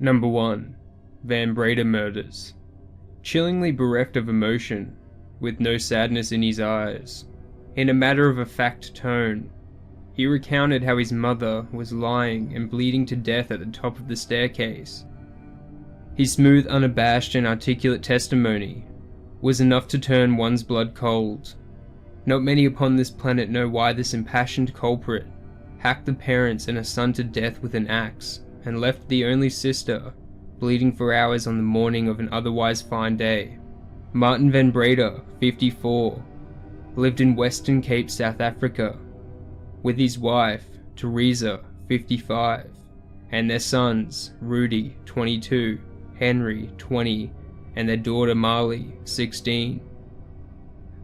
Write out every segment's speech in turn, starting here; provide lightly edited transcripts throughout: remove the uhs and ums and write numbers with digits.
Number 1. Breda Murders. Chillingly bereft of emotion, with no sadness in his eyes, in a matter-of-fact tone, he recounted how his mother was lying and bleeding to death at the top of the staircase. His smooth, unabashed and articulate testimony was enough to turn one's blood cold. Not many upon this planet know why this impassioned culprit hacked the parents and a son to death with an axe, and left the only sister bleeding for hours on the morning of an otherwise fine day. Martin Van Breda, 54, lived in Western Cape, South Africa, with his wife, Teresa, 55, and their sons, Rudy, 22, Henry, 20, and their daughter Marley, 16.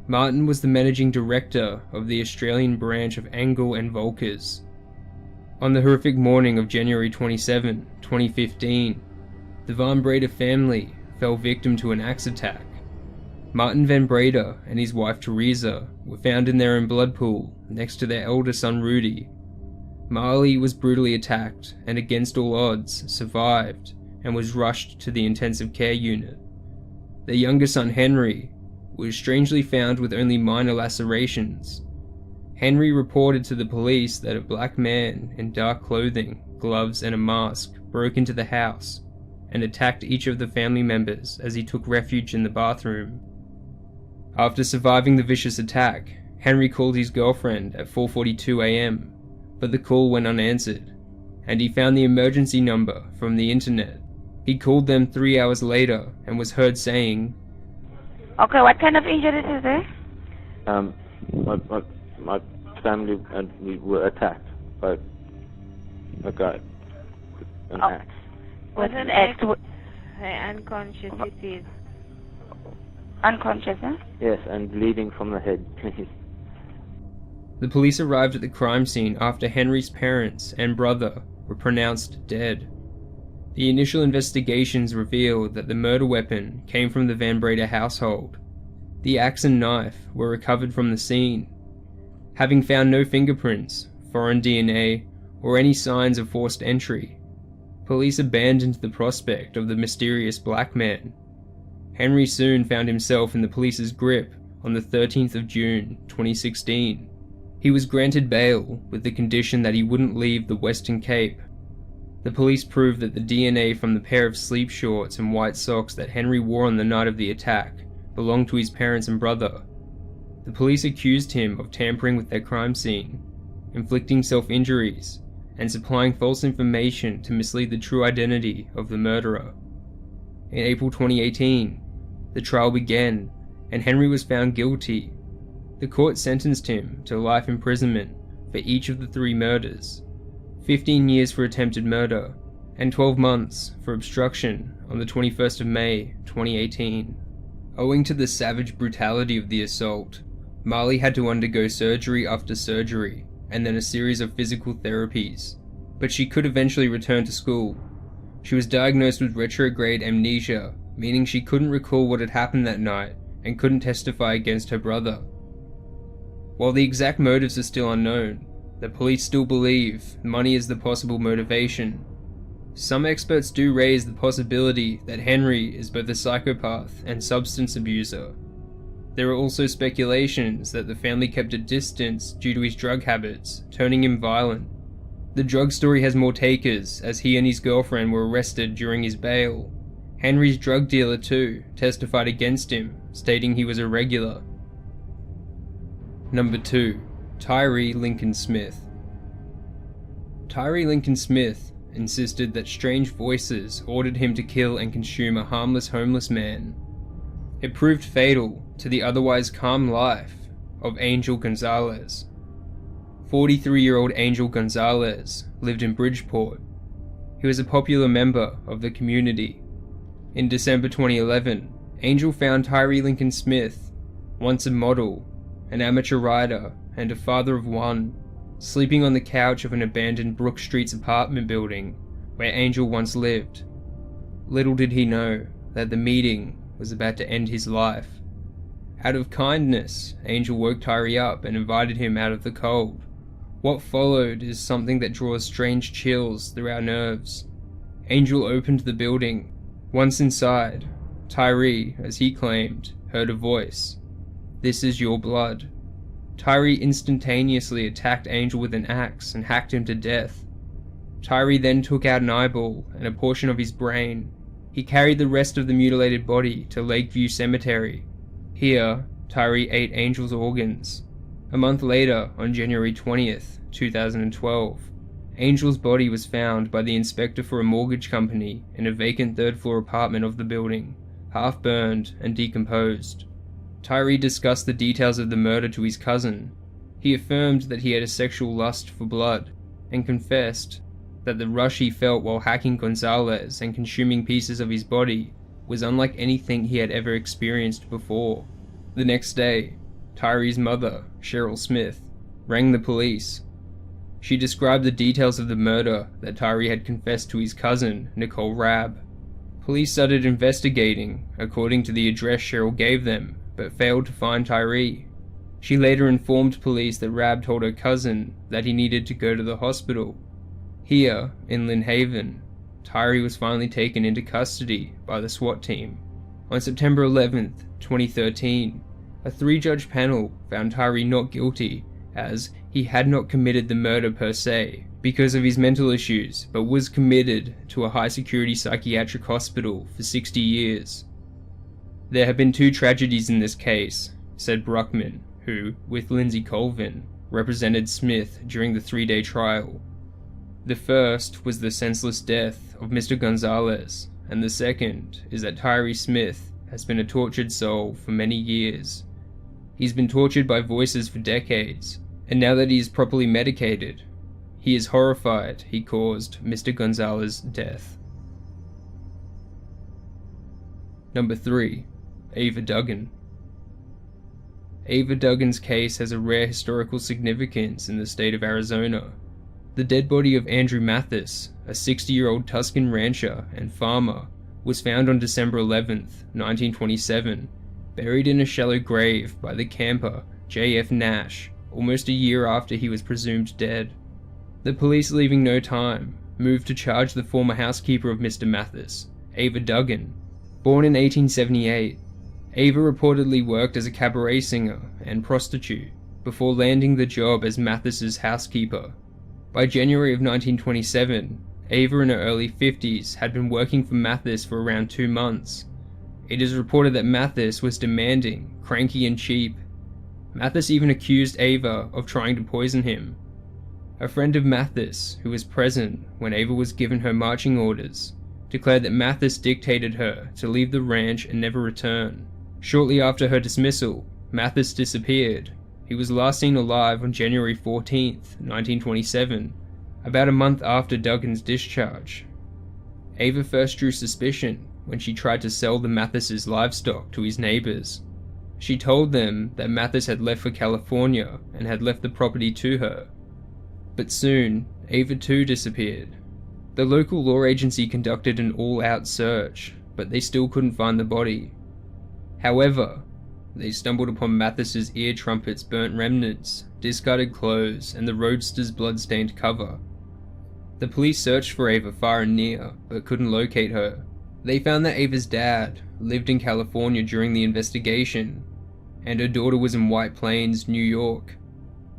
Martin was the managing director of the Australian branch of Angel and Volkers. On the horrific morning of January 27, 2015, the Van Breda family fell victim to an axe attack. Martin Van Breda and his wife Teresa were found in their own blood pool next to their elder son Rudy. Marley was brutally attacked and against all odds survived and was rushed to the intensive care unit. Their younger son Henry was strangely found with only minor lacerations. Henry reported to the police that a black man in dark clothing, gloves and a mask broke into the house and attacked each of the family members as he took refuge in the bathroom. After surviving the vicious attack, Henry called his girlfriend at 4:42 a.m, but the call went unanswered, and he found the emergency number from the internet. He called them 3 hours later and was heard saying, "Okay, what kind of injuries is there?" My family and we were attacked by a guy with an axe. What's an axe? Unconscious it is. Unconscious, huh? Yes, and bleeding from the head, please. The police arrived at the crime scene after Henry's parents and brother were pronounced dead. The initial investigations revealed that the murder weapon came from the Van Breda household. The axe and knife were recovered from the scene. Having found no fingerprints, foreign DNA, or any signs of forced entry, police abandoned the prospect of the mysterious black man. Henry soon found himself in the police's grip on the 13th of June, 2016. He was granted bail with the condition that he wouldn't leave the Western Cape. The police proved that the DNA from the pair of sleep shorts and white socks that Henry wore on the night of the attack belonged to his parents and brother. The police accused him of tampering with their crime scene, inflicting self-injuries, and supplying false information to mislead the true identity of the murderer. In April 2018, the trial began, and Henry was found guilty. The court sentenced him to life imprisonment for each of the 3 murders, 15 years for attempted murder, and 12 months for obstruction on the 21st of May, 2018. Owing to the savage brutality of the assault, Marley had to undergo surgery after surgery, and then a series of physical therapies, but she could eventually return to school. She was diagnosed with retrograde amnesia, meaning she couldn't recall what had happened that night and couldn't testify against her brother. While the exact motives are still unknown, the police still believe money is the possible motivation. Some experts do raise the possibility that Henry is both a psychopath and substance abuser. There are also speculations that the family kept a distance due to his drug habits, turning him violent. The drug story has more takers, as he and his girlfriend were arrested during his bail. Henry's drug dealer too testified against him, stating he was a regular. Number 2. Tyree Lincoln Smith. Tyree Lincoln Smith insisted that strange voices ordered him to kill and consume a harmless homeless man. It proved fatal to the otherwise calm life of Angel Gonzalez. 43-year-old Angel Gonzalez lived in Bridgeport. He was a popular member of the community. In December 2011, Angel found Tyree Lincoln Smith, once a model, an amateur rider, and a father of one, sleeping on the couch of an abandoned Brook Street's apartment building where Angel once lived. Little did he know that the meeting was about to end his life. Out of kindness, Angel woke Tyree up and invited him out of the cold. What followed is something that draws strange chills through our nerves. Angel opened the building. Once inside, Tyree, as he claimed, heard a voice. "This is your blood." Tyree instantaneously attacked Angel with an axe and hacked him to death. Tyree then took out an eyeball and a portion of his brain. He carried the rest of the mutilated body to Lakeview Cemetery. Here, Tyree ate Angel's organs. A month later, on January 20th, 2012, Angel's body was found by the inspector for a mortgage company in a vacant third-floor apartment of the building, half burned and decomposed. Tyree discussed the details of the murder to his cousin. He affirmed that he had a sexual lust for blood, and confessed that the rush he felt while hacking Gonzalez and consuming pieces of his body was unlike anything he had ever experienced before. The next day, Tyree's mother, Cheryl Smith, rang the police. She described the details of the murder that Tyree had confessed to his cousin, Nicole Rabb. Police started investigating according to the address Cheryl gave them, but failed to find Tyree. She later informed police that Rabb told her cousin that he needed to go to the hospital. Here, in Lynn Haven, Tyree was finally taken into custody by the SWAT team. On September 11th, 2013, a 3-judge panel found Tyree not guilty, as he had not committed the murder per se because of his mental issues, but was committed to a high-security psychiatric hospital for 60 years. "There have been 2 tragedies in this case," said Bruckman, who, with Lindsay Colvin, represented Smith during the 3-day trial. "The first was the senseless death of Mr. Gonzalez, and the second is that Tyree Smith has been a tortured soul for many years. He's been tortured by voices for decades, and now that he is properly medicated, he is horrified he caused Mr. Gonzalez's death." Number 3. Ava Duggan. Ava Duggan's case has a rare historical significance in the state of Arizona. The dead body of Andrew Mathis, a 60-year-old Tuscan rancher and farmer, was found on December 11th, 1927, buried in a shallow grave by the camper J.F. Nash, almost a year after he was presumed dead. The police, leaving no time, moved to charge the former housekeeper of Mr. Mathis, Ava Duggan. Born in 1878, Ava reportedly worked as a cabaret singer and prostitute before landing the job as Mathis's housekeeper. By January of 1927, Ava in her early 50s had been working for Mathis for around 2 months. It is reported that Mathis was demanding, cranky and cheap. Mathis even accused Ava of trying to poison him. A friend of Mathis, who was present when Ava was given her marching orders, declared that Mathis dictated her to leave the ranch and never return. Shortly after her dismissal, Mathis disappeared. He was last seen alive on January 14th, 1927, about a month after Duggan's discharge. Ava first drew suspicion when she tried to sell the Mathis's livestock to his neighbors. She told them that Mathis had left for California and had left the property to her. But soon, Ava too disappeared. The local law agency conducted an all-out search, but they still couldn't find the body. However, they stumbled upon Mathis's ear trumpet's burnt remnants, discarded clothes, and the roadster's blood-stained cover. The police searched for Ava far and near, but couldn't locate her. They found that Ava's dad lived in California during the investigation, and her daughter was in White Plains, New York.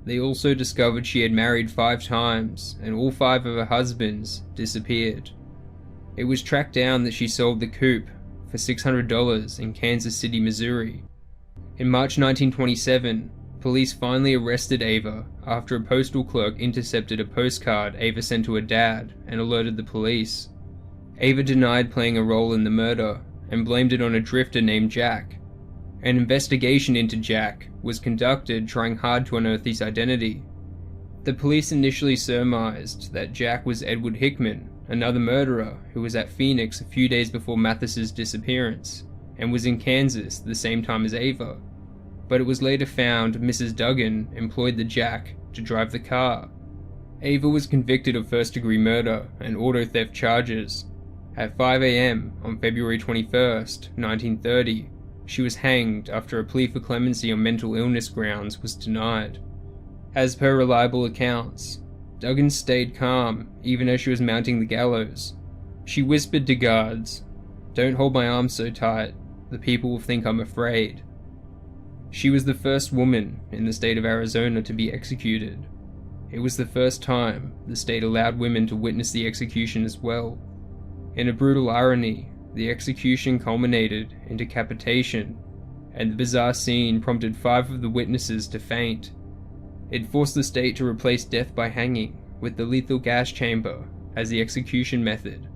They also discovered she had married 5 times, and all 5 of her husbands disappeared. It was tracked down that she sold the coupe for $600 in Kansas City, Missouri. In March 1927, police finally arrested Ava after a postal clerk intercepted a postcard Ava sent to her dad and alerted the police. Ava denied playing a role in the murder and blamed it on a drifter named Jack. An investigation into Jack was conducted, trying hard to unearth his identity. The police initially surmised that Jack was Edward Hickman, another murderer who was at Phoenix a few days before Mathis's disappearance, and was in Kansas the same time as Ava. But it was later found Mrs. Duggan employed the Jack to drive the car. Ava was convicted of first-degree murder and auto theft charges. At 5 a.m. on February 21st, 1930, she was hanged after a plea for clemency on mental illness grounds was denied. As per reliable accounts, Duggan stayed calm even as she was mounting the gallows. She whispered to guards, "Don't hold my arms so tight, the people will think I'm afraid." She was the first woman in the state of Arizona to be executed. It was the first time the state allowed women to witness the execution as well. In a brutal irony, the execution culminated in decapitation, and the bizarre scene prompted 5 of the witnesses to faint. It forced the state to replace death by hanging with the lethal gas chamber as the execution method